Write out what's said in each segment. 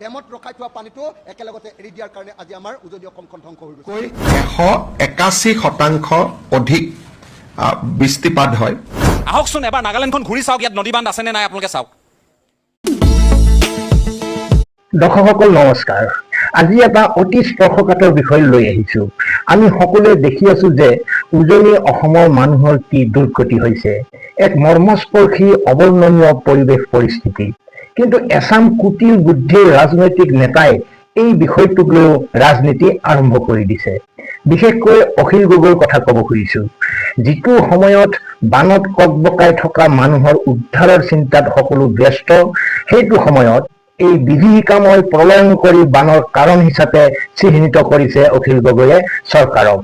ডেমত ৰখাই থোৱা পানীটো একেলগতে এৰি দিয়াৰ কাৰণে আজি আমাৰ উজনি অসমখন ধ্বংস হৈ গৈছে। 181% অধিক বৃষ্টিপাত হয়। আহকচোন এবাৰ নাগালেণ্ডখন ঘূৰি চাওক, ইয়াত নদী বান্ধ আছে নে নাই আপোনালোকে চাওক। দৰ্শকসকল নমস্কাৰ। আজি এটা অতি স্পৰ্শকাতৰ বিষয় লৈ আহিছো। আমি সকলোৱে দেখি আছো যে উজনি অসমৰ মানুহৰ কি দুৰ্গতি হৈছে, এক মৰ্মস্পৰ্শী অৱৰ্ণনীয় পৰিৱেশ পৰিস্থিতি। কিন্তু এচাম কুটিল বুদ্ধিৰ ৰাজনৈতিক নেতাই এই বিষয়টোক লৈ ৰাজনীতি আৰম্ভ কৰি দিছে। বিশেষকৈ অখিল গগৈৰ কথা ক'ব খুজিছো, যিটো সময়ত বানত ককবকাই থকা মানুহৰ উদ্ধাৰৰ চিন্তাত সকলো ব্যস্ত, সেইটো সময়ত এই বিভীষিকাময় প্ৰলয়ংকৰী বানৰ কাৰণ হিচাপে চিহ্নিত কৰিছে অখিল গগৈয়ে চৰকাৰক।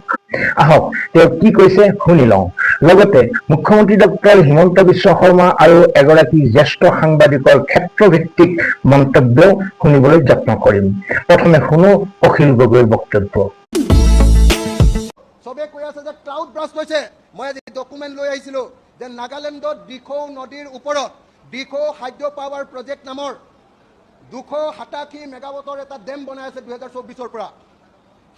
আহক তেওঁ কি কৈছে শুনি লওঁ। লগতে মুখ্যমন্ত্ৰী ডক্টৰ হিমন্ত বিশ্ব শৰ্মা আৰু এগৰাকী জ্যেষ্ঠ সাংবাদিকৰ ক্ষেত্ৰভিত্তিক মন্তব্য শুনিবলৈ যত্ন কৰিম। প্ৰথমে শুনো অখিল গগৈৰ বক্তব্য। চবে কৈ আছে যে ক্লাউড ব্ৰাষ্ট হৈছে। মই আজি ডকুমেণ্ট লৈ আহিছিলোঁ যে নাগালেণ্ডত দিখৌ নদীৰ ওপৰত দিখৌ হাইড্ৰ পাৱাৰ প্ৰজেক্ট নামৰ 287 মেগাৱাটৰ এটা ডেম বনাই আছে 2024 পৰা।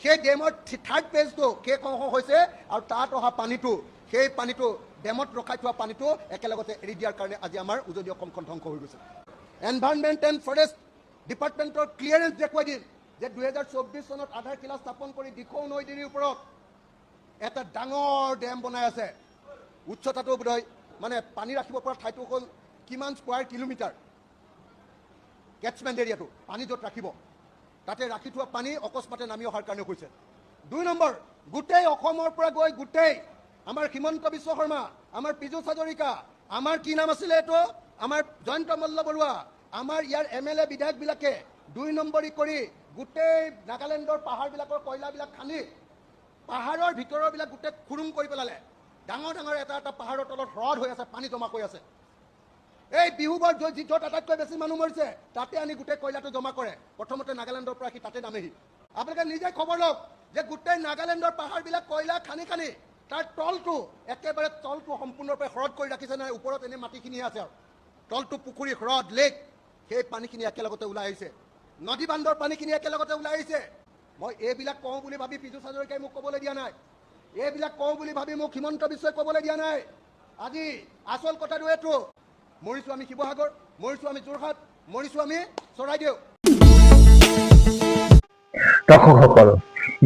সেই ডেমৰ থাৰ্ড পেজটো শেষ অংশ হৈছে আৰু তাত অহা পানীটো, সেই পানীটো ডেমত ৰখাই থোৱা পানীটো একেলগতে এৰি দিয়াৰ কাৰণে আজি আমাৰ উজনি অসমখন ধ্বংস হৈ গৈছে। এনভাইৰনমেণ্ট এণ্ড ফৰেষ্ট ডিপাৰ্টমেণ্টৰ ক্লিয়াৰেঞ্চ দেখুৱাই দিল যে 2024 চনত আধাৰশিলা স্থাপন কৰি দিখৌ নদীৰ ওপৰত এটা ডাঙৰ ডেম বনাই আছে। উচ্চতাটো বোধহয় মানে পানী ৰাখিব পৰা ঠাইটো হ'ল কিমান স্কোৱাৰ কিলোমিটাৰ কেটছমেণ্ট এৰিয়াটো, পানী য'ত ৰাখিব তাতে ৰাখি থোৱা পানী অকস্মাতে নামি অহাৰ কাৰণে হৈছে। 2 নম্বৰ, গোটেই অসমৰ পৰা গৈ গোটেই আমাৰ হিমন্ত বিশ্ব শৰ্মা, আমাৰ পীযুষ হাজৰিকা, আমাৰ কি নাম আছিলে এইটো, আমাৰ জয়ন্ত মল্ল বৰুৱা, আমাৰ ইয়াৰ MLA বিধায়কবিলাকে 2 নম্বৰী কৰি গোটেই নাগালেণ্ডৰ পাহাৰবিলাকৰ কয়লাবিলাক খান্দি পাহাৰৰ ভিতৰৰবিলাক গোটেই খুৰুং কৰি পেলালে। ডাঙৰ ডাঙৰ এটা এটা পাহাৰৰ তলত হ্ৰদ হৈ আছে, পানী জমা হৈ আছে। এই বিহুবৰ য'ত আটাইতকৈ বেছি মানুহ মৰিছে তাতে আনি গোটেই কয়লাটো জমা কৰে। প্ৰথমতে নাগালেণ্ডৰ পৰা সি তাতে নামেহি। আপোনালোকে নিজে খবৰ লওক যে গোটেই নাগালেণ্ডৰ পাহাৰবিলাক কয়লা খানি খানি তাৰ তলটো একেবাৰে তলটো সম্পূৰ্ণৰূপে হ্ৰদ কৰি ৰাখিছে নাই, ওপৰত এনেই মাটিখিনিহে আছে আৰু তলটো পুখুৰী, হ্ৰদ, লেক, সেই পানীখিনি একেলগতে ওলাই আহিছে। নদী বান্ধৰ পানীখিনি একেলগতে ওলাই আহিছে। মই এইবিলাক কওঁ বুলি ভাবি পীযুষ হাজৰিকাই মোক ক'বলৈ দিয়া নাই, এইবিলাক কওঁ বুলি ভাবি মোক হিমন্ত বিশ্বই ক'বলৈ দিয়া নাই। আজি আচল কথাটো এইটো, মৰিছোঁ আমি শিৱসাগৰ, মৰিছোঁ আমি যোৰহাট, মৰিছোঁ আমি চৰাইদেউ। দৰ্শকসকল,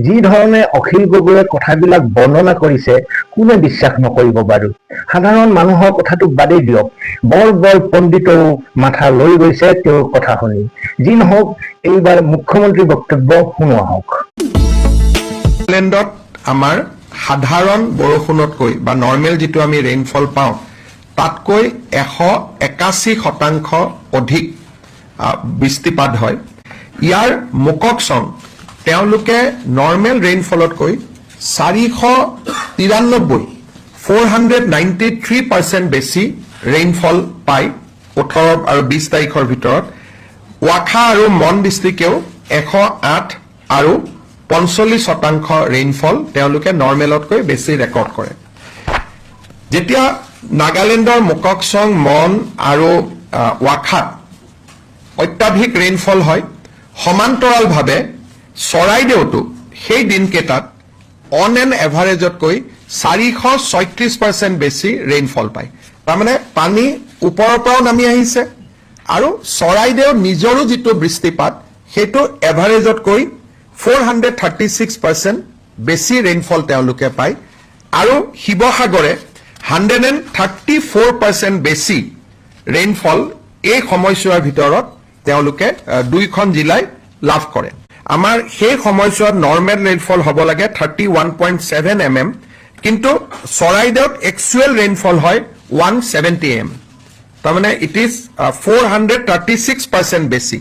যি ধৰণে অখিল গগৈয়ে কথাবিলাক বৰ্ণনা কৰিছে কোনে বিশ্বাস নকৰিব বাৰু। সাধাৰণ মানুহৰ কথাটো বাদেই দিয়ক, বৰ বৰ পণ্ডিতৰো মাথা লৈ গৈছে তেওঁৰ কথা শুনি। যি নহওক, এইবাৰ মুখ্যমন্ত্ৰীৰ বক্তব্য শুনো আহক। নাগালেণ্ডত আমাৰ সাধাৰণ বৰষুণতকৈ বা নৰ্মেল যিটো আমি ৰেইনফল পাওঁ তাতকৈ 181% অধিক বৃষ্টিপাত হয়। ইয়াৰ মোককচং তেওঁলোকে নৰ্মেল ৰেইনফলতকৈ 493% বেছি ৰেইনফল পায় 18 আৰু 20 তাৰিখৰ ভিতৰত। ৱাখা আৰু মন ডিষ্ট্ৰিক্টেও 108 আৰু 45% ৰেইনফল তেওঁলোকে নৰ্মেলতকৈ বেছি ৰেকৰ্ড কৰে। যেতিয়া নাগালেণ্ডৰ মোককচং, মন আৰু ৱাখাত অত্যাধিক ৰেইনফল হয়, সমান্তৰালভাৱে চৰাইদেউতো সেই দিনকেইটাত অন এন এভাৰেজতকৈ 436% বেছি ৰেইনফল পায়। তাৰমানে পানী ওপৰৰ পৰাও নামি আহিছে আৰু চৰাইদেউ নিজৰো যিটো বৃষ্টিপাত সেইটো এভাৰেজতকৈ 436% বেছি ৰেইনফল তেওঁলোকে পায়। আৰু শিৱসাগৰে 134% বেছি ৰেইনফল এই সময়ছোৱাৰ ভিতৰত তেওঁলোকে 2খন জিলাই লাভ কৰে। আমাৰ সেই সময়ছোৱাত নৰ্মেল ৰেইনফল হ'ব লাগে 31.7 mm, কিন্তু চৰাইদেউত একচুৱেল ৰেইনফল হয় 170 mm। তাৰমানে ইট ইজ 436% বেছি।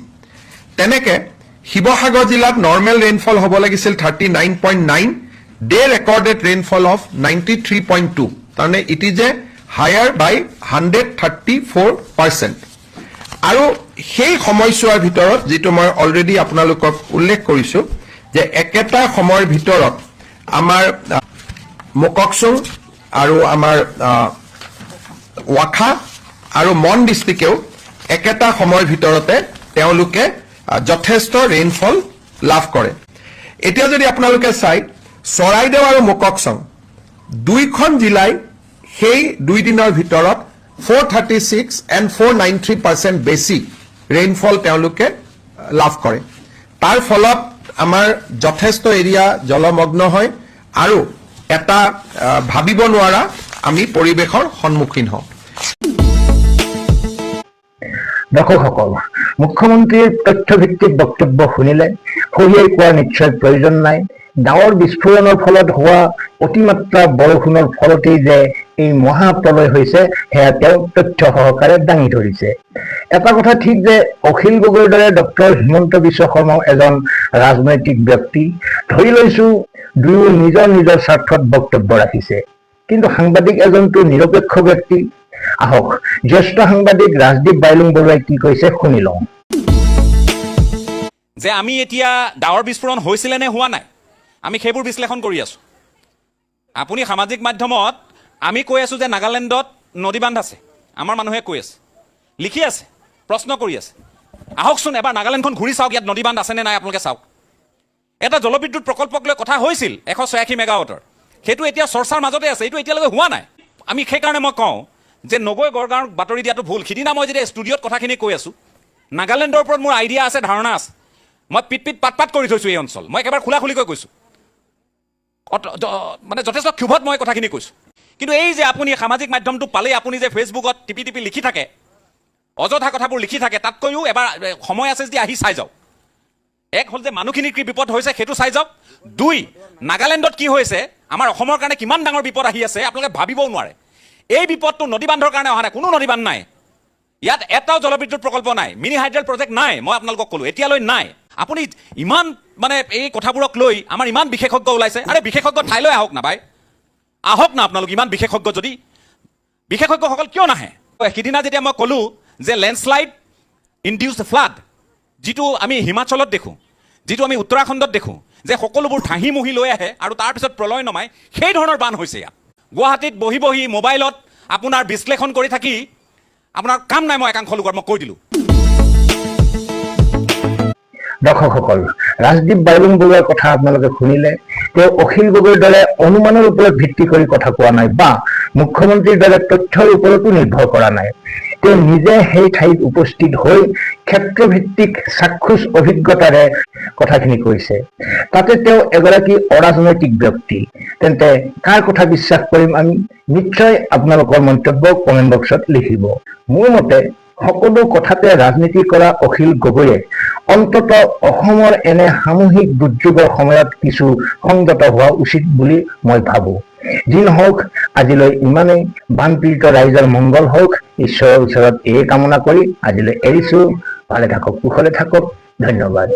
তেনেকে শিৱসাগৰ জিলাত নৰ্মেল ৰেইনফল হ'ব লাগিছিল 39.9, দে ৰেকৰ্ডেড ৰেইনফল অফ 93.2, তাৰমানে ইট ইজ এ হায়াৰ বাই 134%। আৰু সেই সময়ছোৱাৰ ভিতৰত যিটো মই অলৰেডি আপোনালোকক উল্লেখ কৰিছোঁ যে একেটা সময়ৰ ভিতৰত আমাৰ মোককচং আৰু আমাৰ ৱাখা আৰু মন ডিষ্ট্ৰিক্টেও একেটা সময়ৰ ভিতৰতে তেওঁলোকে যথেষ্ট ৰেইনফল লাভ কৰে এতিয়া যদি আপোনালোকে চাই চৰাইদেউ আৰু মোককচং দুইখন জিলাই সেই 2 দিনৰ ভিতৰত 436 and 493% বেছি ৰেইনফল তেওঁলোকে লাভ কৰে তাৰ ফলত আমাৰ যথেষ্ট এৰিয়া জলমগ্ন হয় আৰু এটা ভাবিব নোৱাৰা আমি পৰিবেশৰ সন্মুখীন হওঁ দৰ্শকসকল মুখ্যমন্ত্ৰীৰ তথ্যভিত্তিক বক্তব্য শুনিলে সহিয়াই কোৱাৰ নিশ্চয় প্ৰয়োজন নাই ডাৱৰ বিস্ফোৰণৰ ফলত হোৱা অতিমাত্ৰা বৰষুণৰ ফলতেই যে এই মহাপ্ৰলয় হৈছে সেয়া তেওঁ তথ্য সহকাৰে দাঙি ধৰিছে এটা কথা ঠিক যে অখিল গগৈৰ দৰে ডক্টৰ হিমন্ত বিশ্ব শৰ্মাও এজন ৰাজনৈতিক ব্যক্তি ধৰি লৈছো দুয়ো নিজৰ নিজৰ স্বাৰ্থত বক্তব্য ৰাখিছে কিন্তু সাংবাদিক এজনটো নিৰপেক্ষ ব্যক্তি আহক জ্যেষ্ঠ সাংবাদিক ৰাজদীপ বাইলুং বৰুৱাই কি কৈছে শুনি লওঁ যে আমি এতিয়া ডাৱৰ বিস্ফোৰণ হৈছিলে নে হোৱা নাই আমি সেইবোৰ বিশ্লেষণ কৰি আছো আপুনি সামাজিক মাধ্যমত আমি কৈ আছো যে নাগালেণ্ডত নদী বান্ধ আছে আমাৰ মানুহে কৈ আছে লিখি আছে প্ৰশ্ন কৰি আছে আহকচোন এবাৰ নাগালেণ্ডখন ঘূৰি চাওক ইয়াত নদী বান্ধ আছে নে নাই আপোনালোকে চাওক এটা জলবিদ্যুৎ প্ৰকল্পক লৈ কথা হৈছিল 186 মেগাৱাটৰ সেইটো এতিয়া চৰ্চাৰ মাজতে আছে এইটো এতিয়ালৈকে হোৱা নাই আমি সেইকাৰণে মই কওঁ যে নগৈ গড়গাঁৱৰ বাতৰি দিয়াটো ভুল সিদিনা মই যেতিয়া ষ্টুডিঅ'ত কথাখিনি কৈ আছো নাগালেণ্ডৰ ওপৰত মোৰ আইডিয়া আছে ধাৰণা আছে মই পিট পাট কৰি থৈছোঁ এই অঞ্চল মই একেবাৰে খোলাখুলিকৈ কৈছোঁ মানে যথেষ্ট ক্ষোভত মই কথাখিনি কৈছোঁ কিন্তু এই যে আপুনি সামাজিক মাধ্যমটো পালেই আপুনি যে ফেচবুকত টিপি লিখি থাকে অযথা কথাবোৰ লিখি থাকে তাতকৈও এবাৰ সময় আছে যদি আহি চাই যাওক এক হ'ল যে মানুহখিনিৰ কি বিপদ হৈছে সেইটো চাই যাওক 2 নাগালেণ্ডত কি হৈছে আমাৰ অসমৰ কাৰণে কিমান ডাঙৰ বিপদ আহি আছে আপোনালোকে ভাবিবও নোৱাৰে এই বিপদটো নদী বান্ধৰ কাৰণে অহা নাই কোনো নদী বান্ধ নাই ইয়াত এটাও জলবিদ্যুৎ প্ৰকল্প নাই মিনি হাইড্ৰেল প্ৰজেক্ট নাই মই আপোনালোকক ক'লো এতিয়ালৈ নাই আপুনি ইমান মানে এই কথাবোৰক লৈ আমাৰ ইমান বিশেষজ্ঞ ওলাইছে আৰে বিশেষজ্ঞ ঠাইলৈ আহক না ভাই আহক না আপোনালোক ইমান বিশেষজ্ঞ যদি বিশেষজ্ঞসকল কিয় নাহে সিদিনা যেতিয়া মই ক'লো যে লেণ্ডশ্লাইড ইনডিউচ ফ্লাড যিটো আমি হিমাচলত দেখোঁ যিটো আমি উত্তৰাখণ্ডত দেখোঁ যে সকলোবোৰ ঠাহি মুহি লৈ আহে আৰু তাৰপিছত প্ৰলয় নমাই সেই ধৰণৰ বান হৈছে ইয়াত গুৱাহাটীত বহি মোবাইলত আপোনাৰ বিশ্লেষণ কৰি থাকি আপোনাৰ কাম নাই মই একাংশ লোকৰ মই কৈ দিলোঁ দৰ্শকসকল ৰাজদীপ বাইলুং বৰুৱাৰ কথা আপোনালোকে শুনিলে তেওঁ অখিল গগৈৰ দৰে অনুমানৰ ওপৰত ভিত্তি কৰি কথা কোৱা নাই বা মুখ্যমন্ত্ৰীৰ দৰে তথ্যৰ ওপৰতো নিৰ্ভৰ কৰা নাই তেওঁ নিজে সেই ঠাইত উপস্থিত হৈ ক্ষেত্ৰভিত্তিক চাক্ষুষ অভিজ্ঞতাৰে কথাখিনি কৈছে তাতে তেওঁ এগৰাকী অৰাজনৈতিক ব্যক্তি তেন্তে কাৰ কথা বিশ্বাস কৰিম আমি নিশ্চয় আপোনালোকৰ মন্তব্য কমেণ্ট বক্সত লিখিব মোৰ মতে সকলো কথাতে ৰাজনীতি কৰা অখিল গগৈয়ে অন্তত অসমৰ এনে সামূহিক দুৰ্যোগৰ সময়ত কিছু সংযত হোৱা উচিত বুলি মই ভাবো যি নহওক আজিলৈ ইমানেই বানপীড়িত ৰাইজৰ মংগল হওক ঈশ্বৰৰ ওচৰত এই কামনা কৰি আজিলৈ এৰিছো ভালে থাকক কুশলে থাকক ধন্যবাদ